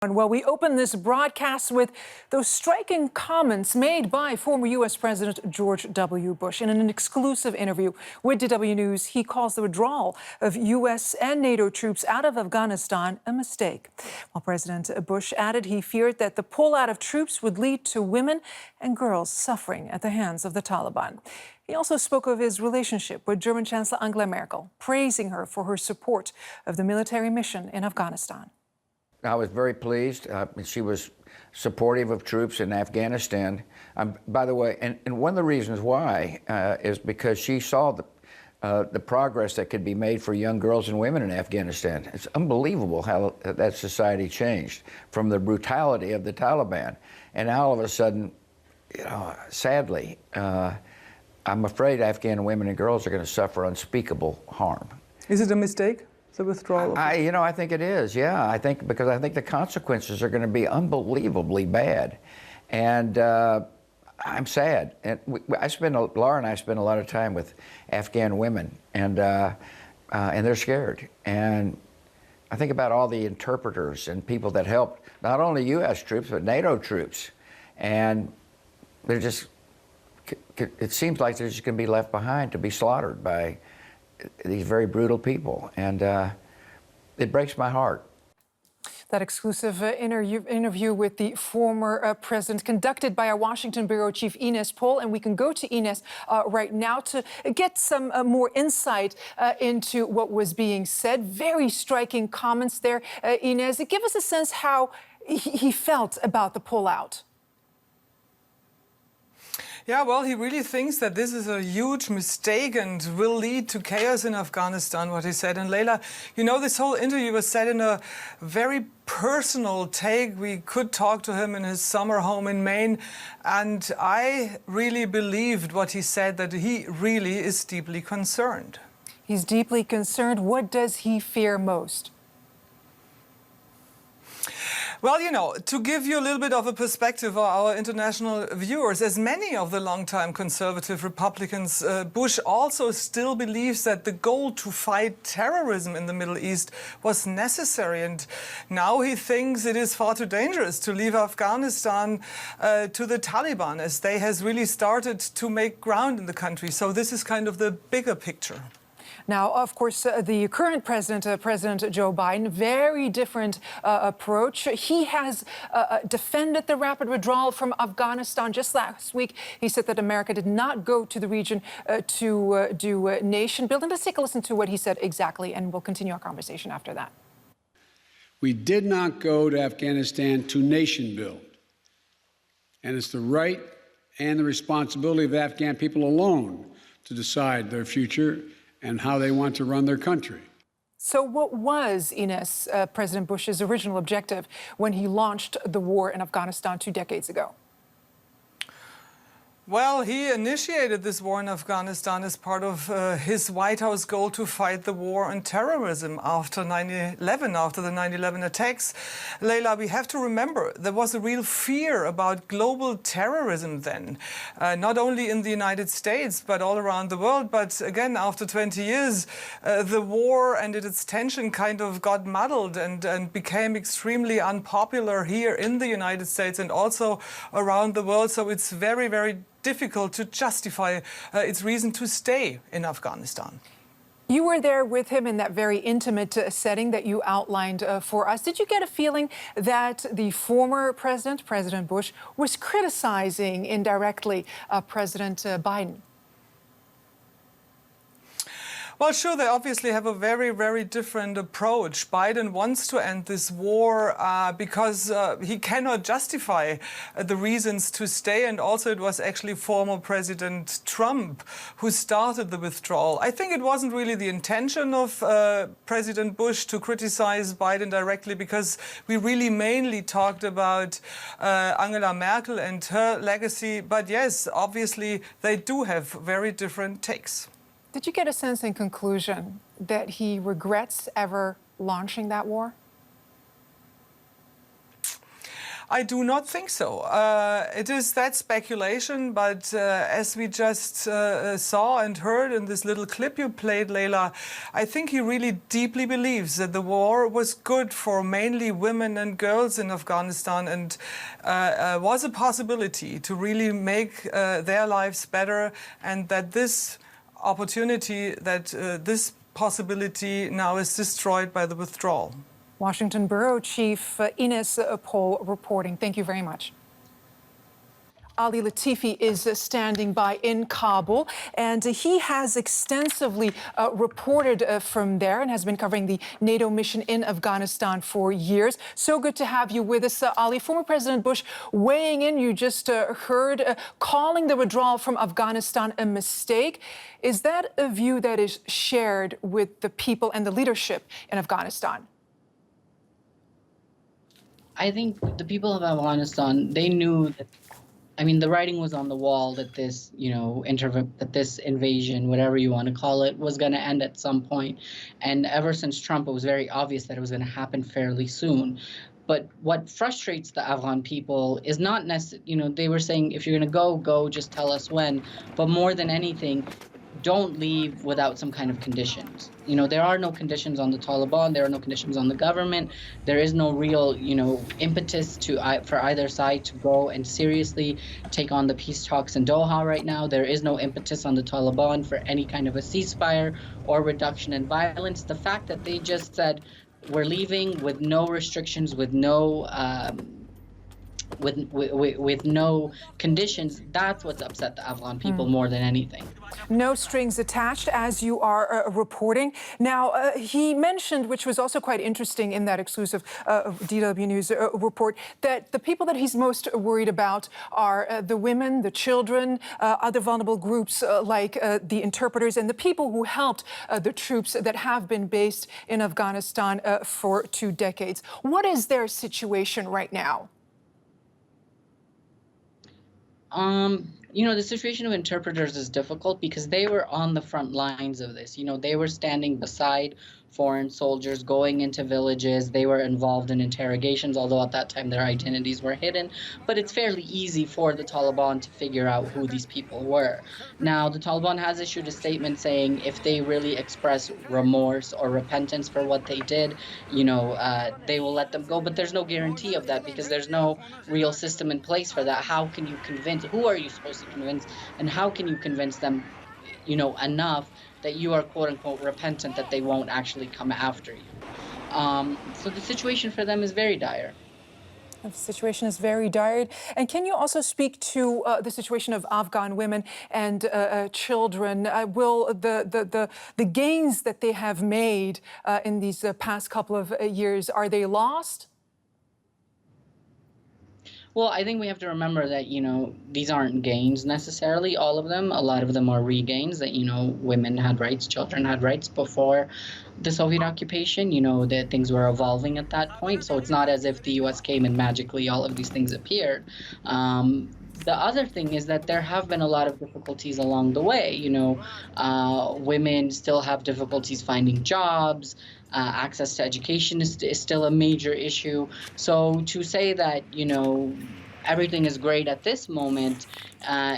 Well, we open this broadcast with those striking comments made by former U.S. President George W. Bush. In an exclusive interview with DW News, he calls the withdrawal of U.S. and NATO troops out of Afghanistan a mistake. While President Bush added he feared that the pullout of troops would lead to women and girls suffering at the hands of the Taliban. He also spoke of his relationship with German Chancellor Angela Merkel, praising her for her support of the military mission in Afghanistan. I was very pleased. She was supportive of troops in Afghanistan. By the way, and one of the reasons why is because she saw the progress that could be made for young girls and women in Afghanistan. It's unbelievable how that society changed from the brutality of the Taliban. And now all of a sudden, sadly, I'm afraid Afghan women and girls are going to suffer unspeakable harm. Is it a mistake? The withdrawal? I think it is. Yeah, because I think the consequences are going to be unbelievably bad, and I'm sad. And Laura and I spend a lot of time with Afghan women, and they're scared. And I think about all the interpreters and people that helped not only U.S. troops but NATO troops, and they're just. It seems like they're just going to be left behind to be slaughtered by these very brutal people, and it breaks my heart. That exclusive interview with the former president conducted by our Washington bureau chief Ines Pohl, and we can go to Ines right now to get some more insight into what was being said. Very striking comments there, Ines. Give us a sense how he felt about the pullout. Yeah, well, he really thinks that this is a huge mistake and will lead to chaos in Afghanistan, what he said. And Leila, this whole interview was said in a very personal take. We could talk to him in his summer home in Maine, and I really believed what he said, that he really is deeply concerned. He's deeply concerned. What does he fear most? Well, to give you a little bit of a perspective for our international viewers, as many of the longtime conservative Republicans, Bush also still believes that the goal to fight terrorism in the Middle East was necessary. And now he thinks it is far too dangerous to leave Afghanistan to the Taliban, as they has really started to make ground in the country. So this is kind of the bigger picture. Now, of course, the current president, President Joe Biden, very different approach. He has defended the rapid withdrawal from Afghanistan. Just last week, he said that America did not go to the region to do nation building. Let's take a listen to what he said exactly, and we'll continue our conversation after that. We did not go to Afghanistan to nation build. And it's the right and the responsibility of the Afghan people alone to decide their future and how they want to run their country. So what was, Ines, President Bush's original objective when he launched the war in Afghanistan 2 decades ago? Well, he initiated this war in Afghanistan as part of his White House goal to fight the war on terrorism after 9/11, after the 9/11 attacks. Leila, we have to remember there was a real fear about global terrorism then, not only in the United States, but all around the world. But again, after 20 years, the war and its tension kind of got muddled and became extremely unpopular here in the United States and also around the world. So it's very, very difficult to justify its reason to stay in Afghanistan. You were there with him in that very intimate setting that you outlined for us. Did you get a feeling that the former president, President Bush, was criticizing indirectly President Biden? Well, sure, they obviously have a very, very different approach. Biden wants to end this war because he cannot justify the reasons to stay. And also it was actually former President Trump who started the withdrawal. I think it wasn't really the intention of President Bush to criticize Biden directly, because we really mainly talked about Angela Merkel and her legacy. But yes, obviously they do have very different takes. Did you get a sense in conclusion that he regrets ever launching that war? I do not think so. It is that speculation, but as we just saw and heard in this little clip you played, Leila, I think he really deeply believes that the war was good for mainly women and girls in Afghanistan and was a possibility to really make their lives better, and that this opportunity, that this possibility now is destroyed by the withdrawal. Washington Bureau Chief Ines Pohl reporting. Thank you very much. Ali Latifi is standing by in Kabul, and he has extensively reported from there and has been covering the NATO mission in Afghanistan for years. So good to have you with us, Ali. Former President Bush weighing in, you just heard, calling the withdrawal from Afghanistan a mistake. Is that a view that is shared with the people and the leadership in Afghanistan? I think the people of Afghanistan, they knew that, I mean, the writing was on the wall that this, that this invasion, whatever you want to call it, was going to end at some point. And ever since Trump, it was very obvious that it was going to happen fairly soon. But what frustrates the Afghan people is not necessarily, they were saying, if you're going to go, just tell us when. But more than anything, don't leave without some kind of conditions. There are no conditions on the Taliban. There are no conditions on the government. There is no real, impetus for either side to go and seriously take on the peace talks in Doha right now. There is no impetus on the Taliban for any kind of a ceasefire or reduction in violence. The fact that they just said, we're leaving with no restrictions, with no with no conditions, that's what's upset the Afghan people more than anything. No strings attached, as you are reporting. Now, he mentioned, which was also quite interesting in that exclusive DW News report, that the people that he's most worried about are the women, the children, other vulnerable groups like the interpreters and the people who helped the troops that have been based in Afghanistan for 2 decades. What is their situation right now? The situation of interpreters is difficult because they were on the front lines of this. They were standing beside foreign soldiers, going into villages. They were involved in interrogations, although at that time their identities were hidden. But it's fairly easy for the Taliban to figure out who these people were. Now, the Taliban has issued a statement saying if they really express remorse or repentance for what they did, they will let them go. But there's no guarantee of that because there's no real system in place for that. How can you convince? Who are you supposed to convince? And how can you convince them, enough that you are quote-unquote repentant that they won't actually come after you. So the situation for them is very dire. The situation is very dire. And can you also speak to the situation of Afghan women and children? Will the gains that they have made in these past couple of years, are they lost? Well, I think we have to remember that, these aren't gains necessarily, all of them. A lot of them are regains that, women had rights, children had rights before the Soviet occupation, that things were evolving at that point. So it's not as if the U.S. came and magically all of these things appeared. The other thing is that there have been a lot of difficulties along the way. Women still have difficulties finding jobs. Access to education is still a major issue. So to say that, everything is great at this moment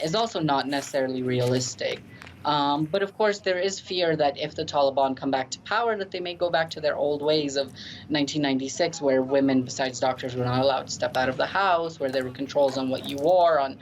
is also not necessarily realistic. But of course, there is fear that if the Taliban come back to power, that they may go back to their old ways of 1996, where women, besides doctors, were not allowed to step out of the house, where there were controls on what you wore, on,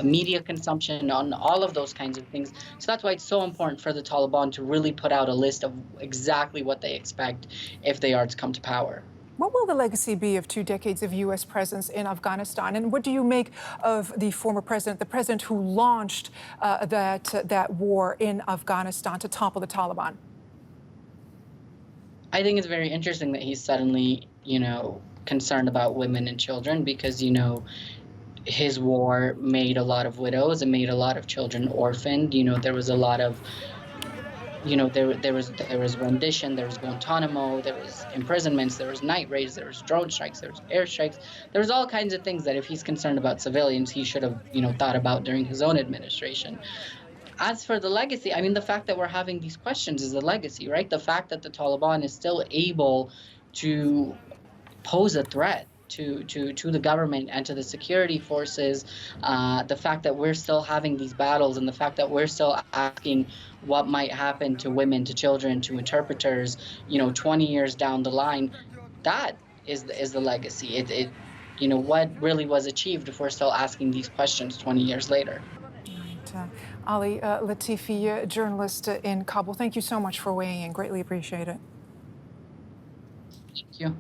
media consumption, on all of those kinds of things. So that's why it's so important for the Taliban to really put out a list of exactly what they expect if they are to come to power. What will the legacy be of 2 decades of U.S. presence in Afghanistan? And what do you make of the former president, the president who launched that war in Afghanistan to topple the Taliban? I think it's very interesting that he's suddenly, concerned about women and children because, his war made a lot of widows and made a lot of children orphaned. There was a lot of, there was rendition, there was Guantanamo, there was imprisonments, there was night raids, there was drone strikes, there was airstrikes. There was all kinds of things that if he's concerned about civilians, he should have, thought about during his own administration. As for the legacy, I mean, the fact that we're having these questions is a legacy, right? The fact that the Taliban is still able to pose a threat to the government and to the security forces, the fact that we're still having these battles and the fact that we're still asking what might happen to women, to children, to interpreters, 20 years down the line, that is the legacy. What really was achieved if we're still asking these questions 20 years later. Ali Latifi, journalist in Kabul, thank you so much for weighing in. Greatly appreciate it. Thank you.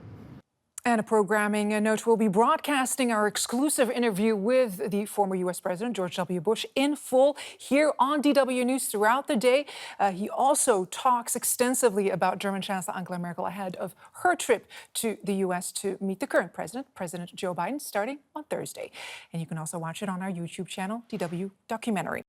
And a programming note, we'll be broadcasting our exclusive interview with the former U.S. President George W. Bush in full here on DW News throughout the day. He also talks extensively about German Chancellor Angela Merkel ahead of her trip to the U.S. to meet the current president, President Joe Biden, starting on Thursday. And you can also watch it on our YouTube channel, DW Documentary.